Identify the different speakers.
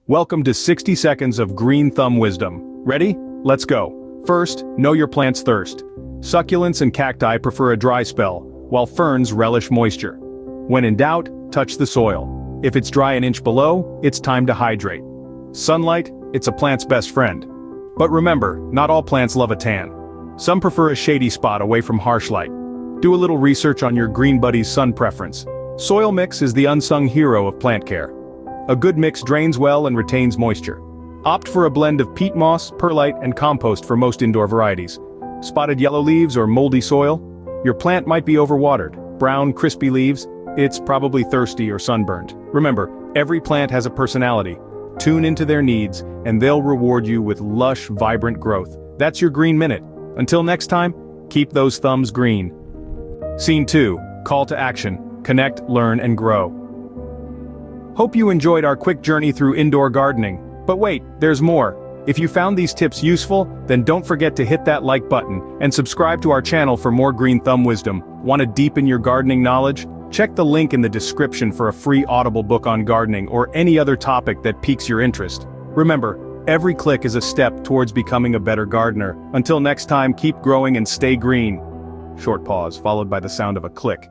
Speaker 1: Welcome to 60 seconds of green thumb wisdom. Ready? Let's go. First, know your plant's thirst. Succulents and cacti prefer a dry spell, while ferns relish moisture. When in doubt, touch the soil. If it's dry an inch below, it's time to hydrate. Sunlight, it's a plant's best friend. But remember, not all plants love a tan. Some prefer a shady spot away from harsh light. Do a little research on your green buddy's sun preference. Soil mix is the unsung hero of plant care. A good mix drains well and retains moisture. Opt for a blend of peat moss, perlite, and compost for most indoor varieties. Spotted yellow leaves or moldy soil? Your plant might be overwatered. Brown, crispy leaves? It's probably thirsty or sunburned. Remember, every plant has a personality. Tune into their needs, and they'll reward you with lush, vibrant growth. That's your Green Minute. Until next time, keep those thumbs green. Scene 2, Call to Action. Connect, learn, and grow. Hope you enjoyed our quick journey through indoor gardening. But wait, there's more. If you found these tips useful, then don't forget to hit that like button and subscribe to our channel for more green thumb wisdom. Want to deepen your gardening knowledge? Check the link in the description for a free Audible book on gardening or any other topic that piques your interest. Remember, every click is a step towards becoming a better gardener. Until next time, keep growing and stay green. Short pause, followed by the sound of a click.